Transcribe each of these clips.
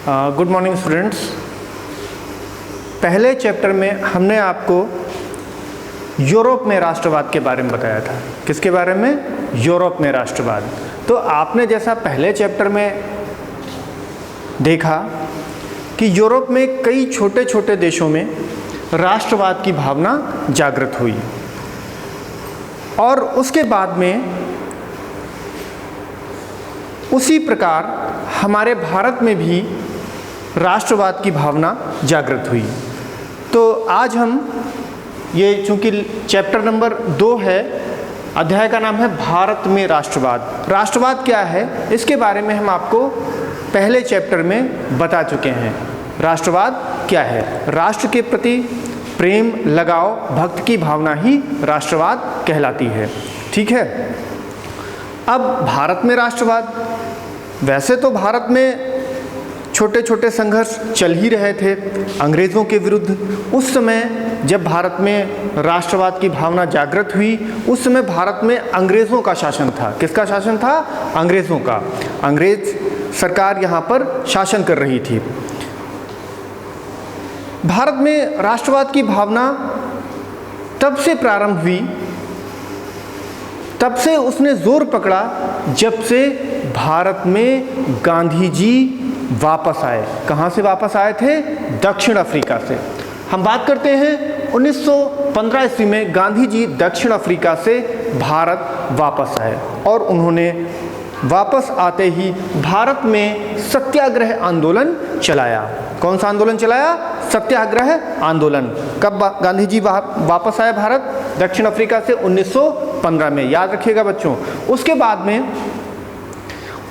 Good morning students. पहले chapter में हमने आपको यूरोप में राष्ट्रवाद के बारे में बताया था। किसके बारे में? यूरोप में राष्ट्रवाद। तो आपने जैसा पहले चैप्टर में देखा कि यूरोप में कई छोटे छोटे देशों में राष्ट्रवाद की भावना जागृत हुई और उसके बाद में उसी प्रकार हमारे भारत में भी राष्ट्रवाद की भावना जागृत हुई। तो आज हम ये चूँकि चैप्टर नंबर 2 है, अध्याय का नाम है भारत में राष्ट्रवाद। राष्ट्रवाद क्या है इसके बारे में हम आपको पहले चैप्टर में बता चुके हैं। राष्ट्रवाद क्या है? राष्ट्र के प्रति प्रेम, लगाव, भक्त की भावना ही राष्ट्रवाद कहलाती है। ठीक है। अब भारत में राष्ट्रवाद, वैसे तो भारत में छोटे छोटे संघर्ष चल ही रहे थे अंग्रेज़ों के विरुद्ध। उस समय जब भारत में राष्ट्रवाद की भावना जागृत हुई, उस समय भारत में अंग्रेज़ों का शासन था। किसका शासन था? अंग्रेज़ों का। अंग्रेज सरकार यहाँ पर शासन कर रही थी। भारत में राष्ट्रवाद की भावना तब से प्रारंभ हुई, तब से उसने जोर पकड़ा जब से भारत में गांधी जी वापस आए। कहाँ से वापस आए थे? दक्षिण अफ्रीका से। हम बात करते हैं 1915 ईस्वी में गांधी जी दक्षिण अफ्रीका से भारत वापस आए और उन्होंने वापस आते ही भारत में सत्याग्रह आंदोलन चलाया। कौन सा आंदोलन चलाया? सत्याग्रह आंदोलन। कब गांधी जी वापस आए भारत दक्षिण अफ्रीका से? 1915 में। याद रखिएगा बच्चों। उसके बाद में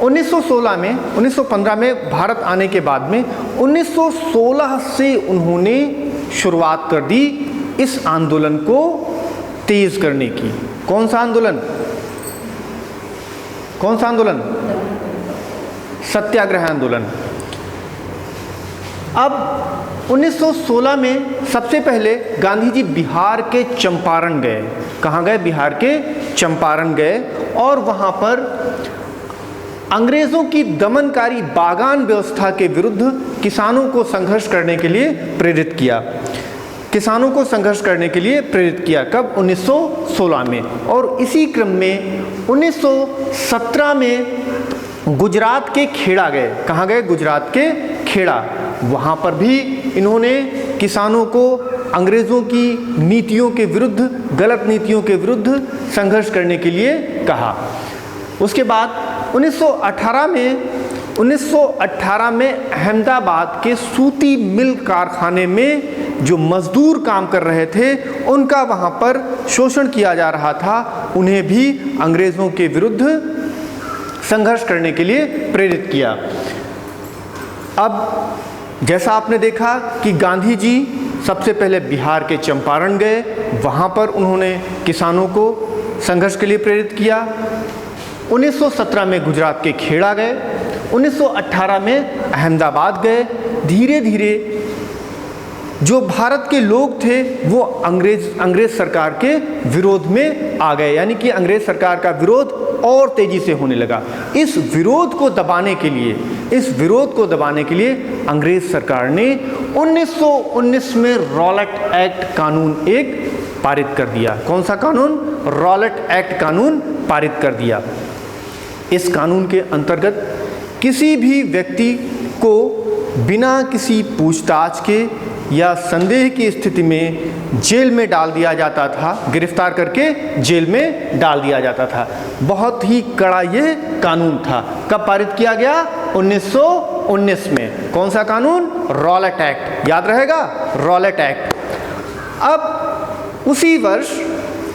1915 में भारत आने के बाद में 1916 से उन्होंने शुरुआत कर दी इस आंदोलन को तेज करने की। कौन सा आंदोलन? कौन सा आंदोलन? सत्याग्रह आंदोलन। अब 1916 में सबसे पहले गांधी जी बिहार के चंपारण गए। कहाँ गए? बिहार के चंपारण गए और वहाँ पर अंग्रेज़ों की दमनकारी बागान व्यवस्था के विरुद्ध किसानों को संघर्ष करने के लिए प्रेरित किया। किसानों को संघर्ष करने के लिए प्रेरित किया। कब? 1916 में। और इसी क्रम में 1917 में गुजरात के खेड़ा गए। कहाँ गए? गुजरात के खेड़ा। वहाँ पर भी इन्होंने किसानों को अंग्रेज़ों की नीतियों के विरुद्ध, गलत नीतियों के विरुद्ध संघर्ष करने के लिए कहा। उसके बाद 1918 में अहमदाबाद के सूती मिल कारखाने में जो मजदूर काम कर रहे थे उनका वहाँ पर शोषण किया जा रहा था। उन्हें भी अंग्रेज़ों के विरुद्ध संघर्ष करने के लिए प्रेरित किया। अब जैसा आपने देखा कि गांधी जी सबसे पहले बिहार के चंपारण गए, वहाँ पर उन्होंने किसानों को संघर्ष के लिए प्रेरित किया। 1917 में गुजरात के खेड़ा गए, 1918 में अहमदाबाद गए। धीरे धीरे जो भारत के लोग थे वो अंग्रेज सरकार के विरोध में आ गए, यानी कि अंग्रेज सरकार का विरोध और तेजी से होने लगा। इस विरोध को दबाने के लिए अंग्रेज सरकार ने 1919 में रॉलेट एक्ट कानून एक पारित कर दिया। कौन सा कानून? रॉलेट एक्ट कानून पारित कर दिया। इस कानून के अंतर्गत किसी भी व्यक्ति को बिना किसी पूछताछ के या संदेह की स्थिति में जेल में डाल दिया जाता था, गिरफ्तार करके जेल में डाल दिया जाता था। बहुत ही कड़ा ये कानून था। कब पारित किया गया? 1919 में। कौन सा कानून? Rowlatt act. याद रहेगा? Rowlatt act. अब उसी वर्ष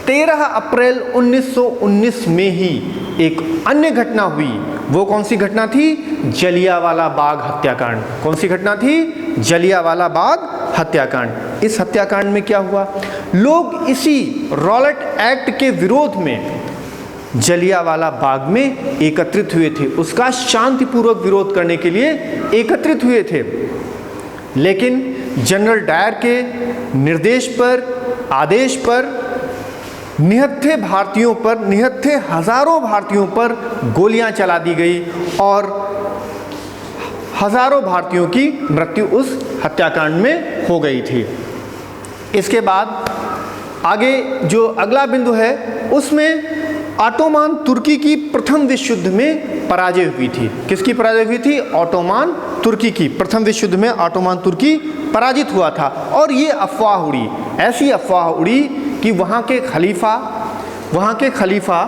13 अप्रैल 1919 में ही एक अन्य घटना हुई। वो कौन सी घटना थी? जलियांवाला बाग हत्याकांड। कौन सी घटना थी? जलियांवाला बाग हत्याकांड। इस हत्याकांड में क्या हुआ? लोग इसी रॉलेट एक्ट के विरोध में जलियांवाला बाग में एकत्रित हुए थे, उसका शांतिपूर्वक विरोध करने के लिए एकत्रित हुए थे। लेकिन जनरल डायर के निर्देश पर, आदेश पर निहत्थे हजारों भारतीयों पर गोलियां चला दी गई और हजारों भारतीयों की मृत्यु उस हत्याकांड में हो गई थी। इसके बाद आगे जो अगला बिंदु है उसमें ऑटोमान तुर्की की प्रथम विश्व युद्ध में पराजय हुई थी। किसकी पराजय हुई थी? ऑटोमान तुर्की की। प्रथम विश्व युद्ध में ऑटोमान तुर्की पराजित हुआ था और ये अफवाह उड़ी, ऐसी अफवाह उड़ी कि वहाँ के खलीफा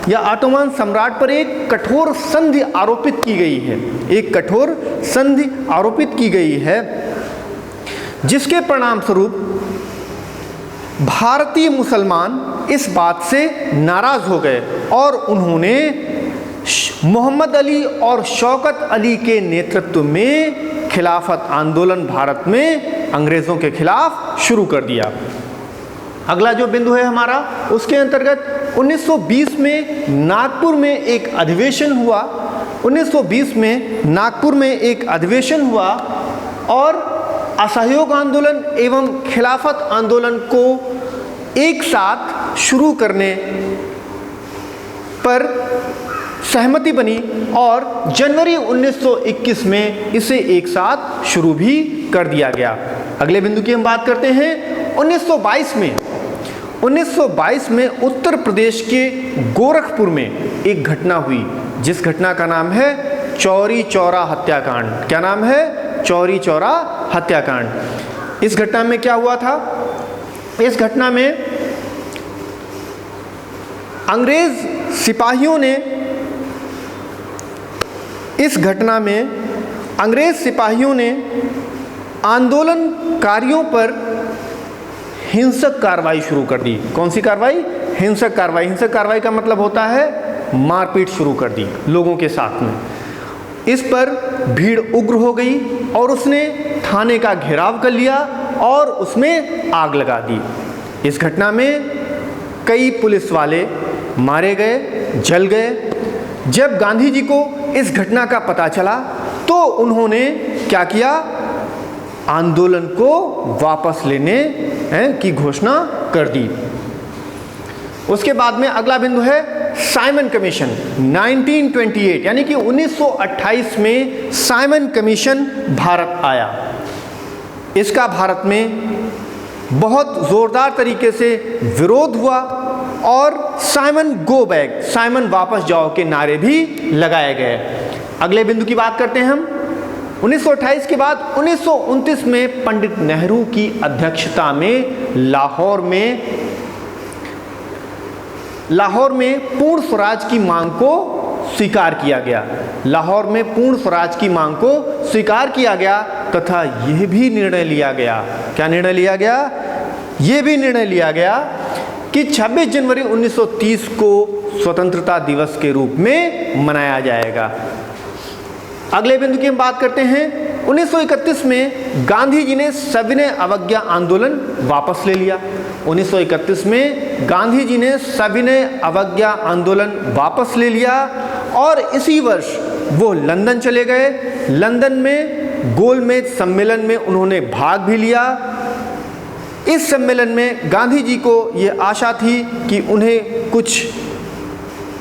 या ऑटोमान सम्राट पर एक कठोर संधि आरोपित की गई है, एक कठोर संधि आरोपित की गई है, जिसके परिणाम स्वरूप भारतीय मुसलमान इस बात से नाराज हो गए और उन्होंने मोहम्मद अली और शौकत अली के नेतृत्व में खिलाफत आंदोलन भारत में अंग्रेज़ों के खिलाफ शुरू कर दिया। अगला जो बिंदु है हमारा, उसके अंतर्गत 1920 में नागपुर में एक अधिवेशन हुआ। 1920 में नागपुर में एक अधिवेशन हुआ और असहयोग आंदोलन एवं खिलाफत आंदोलन को एक साथ शुरू करने पर सहमति बनी और जनवरी 1921 में इसे एक साथ शुरू भी कर दिया गया। अगले बिंदु की हम बात करते हैं। 1922 में उत्तर प्रदेश के गोरखपुर में एक घटना हुई, जिस घटना का नाम है चौरी चौरा हत्याकांड। क्या नाम है? चौरी चौरा हत्याकांड। इस घटना में क्या हुआ था? इस घटना में अंग्रेज सिपाहियों ने आंदोलनकारियों पर हिंसक कार्रवाई शुरू कर दी। कौन सी कार्रवाई? हिंसक कार्रवाई। हिंसक कार्रवाई का मतलब होता है मारपीट शुरू कर दी लोगों के साथ में। इस पर भीड़ उग्र हो गई और उसने थाने का घेराव कर लिया और उसमें आग लगा दी। इस घटना में कई पुलिस वाले मारे गए, जल गए। जब गांधी जी को इस घटना का पता चला तो उन्होंने क्या किया? आंदोलन को वापस लेने की घोषणा कर दी। उसके बाद में अगला बिंदु है साइमन कमीशन। 1928 यानी कि 1928 में साइमन कमीशन भारत आया। इसका भारत में बहुत ज़ोरदार तरीके से विरोध हुआ और साइमन गो बैक, साइमन वापस जाओ के नारे भी लगाए गए। अगले बिंदु की बात करते हैं हम। 1928 के बाद 1929 में पंडित नेहरू की अध्यक्षता में लाहौर में पूर्ण स्वराज की मांग को स्वीकार किया गया। लाहौर में पूर्ण स्वराज की मांग को स्वीकार किया गया तथा यह भी निर्णय लिया गया। क्या निर्णय लिया गया? यह भी निर्णय लिया गया कि 26 जनवरी 1930 को स्वतंत्रता दिवस के रूप में मनाया जाएगा। अगले बिंदु की हम बात करते हैं। 1931 में गांधी जी ने सविनय अवज्ञा आंदोलन वापस ले लिया। 1931 में गांधी जी ने सविनय अवज्ञा आंदोलन वापस ले लिया और इसी वर्ष वो लंदन चले गए। लंदन में गोलमेज सम्मेलन में उन्होंने भाग भी लिया। इस सम्मेलन में गांधी जी को ये आशा थी कि उन्हें कुछ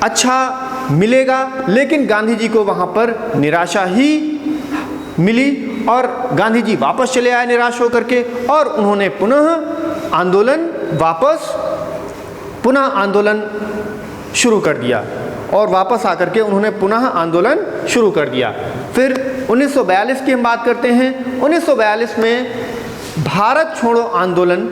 अच्छा मिलेगा, लेकिन गांधी जी को वहाँ पर निराशा ही मिली और गांधी जी वापस चले आए निराश होकर के और उन्होंने पुनः आंदोलन शुरू कर दिया और वापस आकर के उन्होंने पुनः आंदोलन शुरू कर दिया। फिर 1942 की हम बात करते हैं। 1942 में भारत छोड़ो आंदोलन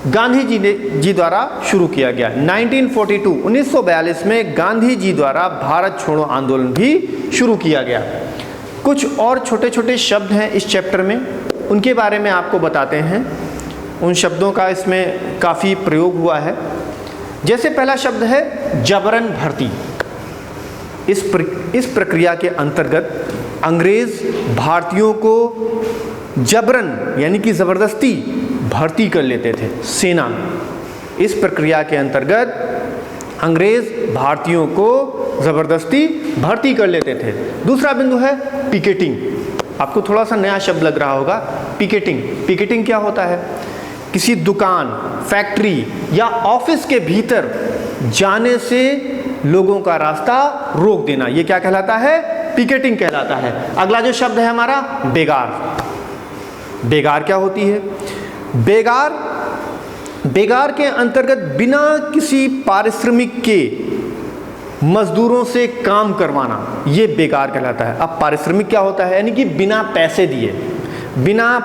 गांधी जी द्वारा शुरू किया गया। 1942 में गांधी जी द्वारा भारत छोड़ो आंदोलन भी शुरू किया गया। कुछ और छोटे छोटे शब्द हैं इस चैप्टर में, उनके बारे में आपको बताते हैं। उन शब्दों का इसमें काफ़ी प्रयोग हुआ है। जैसे पहला शब्द है जबरन भर्ती। इस प्रक्रिया के अंतर्गत अंग्रेज भारतीयों को जबरन यानी कि ज़बरदस्ती भर्ती कर लेते थे सेना में। इस प्रक्रिया के अंतर्गत अंग्रेज भारतीयों को ज़बरदस्ती भर्ती कर लेते थे। दूसरा बिंदु है पिकेटिंग। आपको थोड़ा सा नया शब्द लग रहा होगा, पिकेटिंग। पिकेटिंग क्या होता है? किसी दुकान, फैक्ट्री या ऑफिस के भीतर जाने से लोगों का रास्ता रोक देना, ये क्या कहलाता है? पिकेटिंग कहलाता है। अगला जो शब्द है हमारा बेगार। बेगार क्या होती है? बेगार के अंतर्गत बिना किसी पारिश्रमिक के मजदूरों से काम करवाना, ये बेगार कहलाता है। अब पारिश्रमिक क्या होता है? यानी कि बिना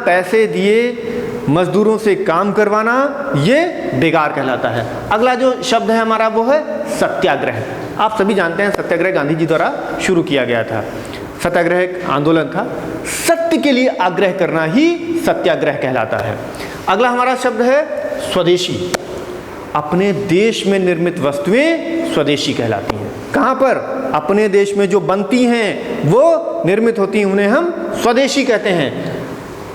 पैसे दिए मजदूरों से काम करवाना, ये बेगार कहलाता है। अगला जो शब्द है हमारा वो है सत्याग्रह। आप सभी जानते हैं सत्याग्रह गांधी जी द्वारा शुरू किया गया था। सत्याग्रह एक आंदोलन था, सत्य के लिए आग्रह करना ही सत्याग्रह कहलाता है। अगला हमारा शब्द है स्वदेशी। अपने देश में निर्मित वस्तुएं स्वदेशी कहलाती हैं। कहाँ पर? अपने देश में जो बनती हैं वो निर्मित होती हैं, उन्हें हम स्वदेशी कहते हैं।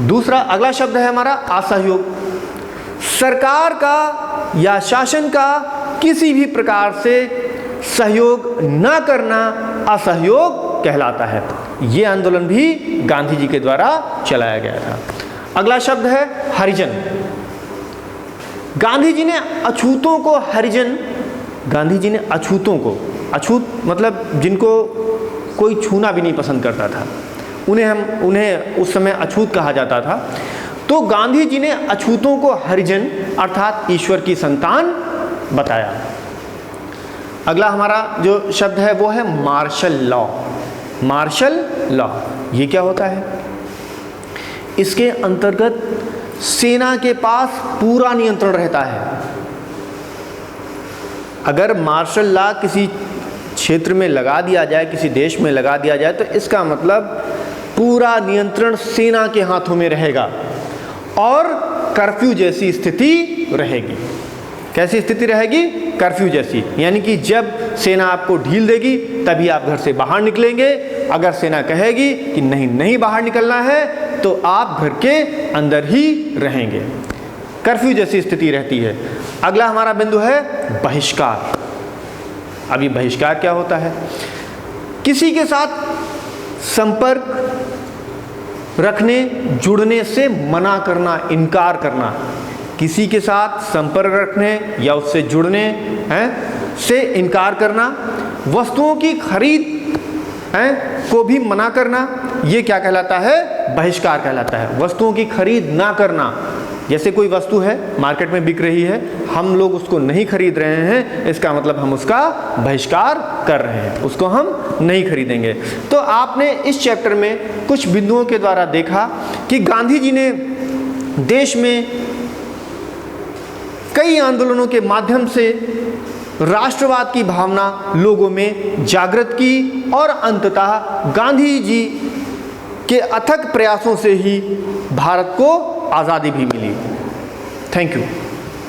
दूसरा अगला शब्द है हमारा असहयोग। सरकार का या शासन का किसी भी प्रकार से सहयोग न करना असहयोग कहलाता है। ये आंदोलन भी गांधी जी के द्वारा चलाया गया था। अगला शब्द है हरिजन। गांधी जी ने अछूतों को हरिजन, गांधी जी ने अछूतों को, अछूत मतलब जिनको कोई छूना भी नहीं पसंद करता था, उन्हें उस समय अछूत कहा जाता था। तो गांधी जी ने अछूतों को हरिजन अर्थात ईश्वर की संतान बताया। अगला हमारा जो शब्द है वो है मार्शल लॉ। मार्शल लॉ ये क्या होता है? इसके अंतर्गत सेना के पास पूरा नियंत्रण रहता है। अगर मार्शल लॉ किसी क्षेत्र में लगा दिया जाए, किसी देश में लगा दिया जाए, तो इसका मतलब पूरा नियंत्रण सेना के हाथों में रहेगा और कर्फ्यू जैसी स्थिति रहेगी। कैसी स्थिति रहेगी? कर्फ्यू जैसी। यानी कि जब सेना आपको ढील देगी तभी आप घर से बाहर निकलेंगे। अगर सेना कहेगी कि नहीं बाहर निकलना है तो आप घर के अंदर ही रहेंगे। कर्फ्यू जैसी स्थिति रहती है। अगला हमारा बिंदु है बहिष्कार। अभी बहिष्कार क्या होता है? किसी के साथ संपर्क रखने, जुड़ने से मना करना, इनकार करना। किसी के साथ संपर्क रखने या उससे जुड़ने से इनकार करना, वस्तुओं की खरीद को भी मना करना, ये क्या कहलाता है? बहिष्कार कहलाता है। वस्तुओं की खरीद ना करना, जैसे कोई वस्तु है मार्केट में बिक रही है, हम लोग उसको नहीं खरीद रहे हैं, इसका मतलब हम उसका बहिष्कार कर रहे हैं, उसको हम नहीं खरीदेंगे। तो आपने इस चैप्टर में कुछ बिंदुओं के द्वारा देखा कि गांधी जी ने देश में कई आंदोलनों के माध्यम से राष्ट्रवाद की भावना लोगों में जागृत की और अंततः गांधी जी के अथक प्रयासों से ही भारत को आज़ादी भी मिली। Thank you.